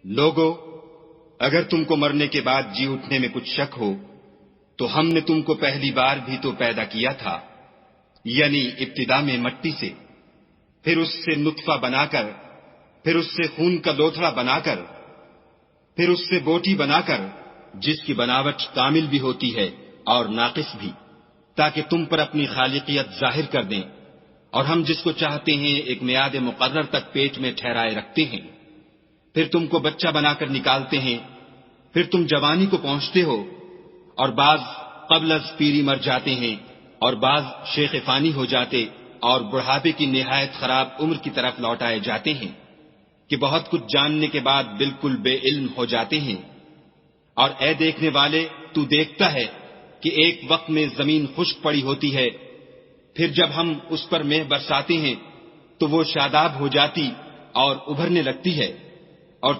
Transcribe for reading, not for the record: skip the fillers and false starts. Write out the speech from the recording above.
لوگو، اگر تم کو مرنے کے بعد جی اٹھنے میں کچھ شک ہو تو ہم نے تم کو پہلی بار بھی تو پیدا کیا تھا، یعنی ابتدا میں مٹی سے، پھر اس سے نطفہ بنا کر، پھر اس سے خون کا لوتھڑا بنا کر، پھر اس سے بوٹی بنا کر، جس کی بناوٹ کامل بھی ہوتی ہے اور ناقص بھی، تاکہ تم پر اپنی خالقیت ظاہر کر دیں، اور ہم جس کو چاہتے ہیں ایک میعاد مقرر تک پیٹ میں ٹھہرائے رکھتے ہیں، پھر تم کو بچہ بنا کر نکالتے ہیں، پھر تم جوانی کو پہنچتے ہو، اور بعض قبل از پیری مر جاتے ہیں، اور بعض شیخ فانی ہو جاتے اور بڑھاپے کی نہایت خراب عمر کی طرف لوٹائے جاتے ہیں کہ بہت کچھ جاننے کے بعد بالکل بے علم ہو جاتے ہیں۔ اور اے دیکھنے والے، تو دیکھتا ہے کہ ایک وقت میں زمین خشک پڑی ہوتی ہے، پھر جب ہم اس پر مہ برساتے ہیں تو وہ شاداب ہو جاتی اور ابھرنے لگتی ہے، اور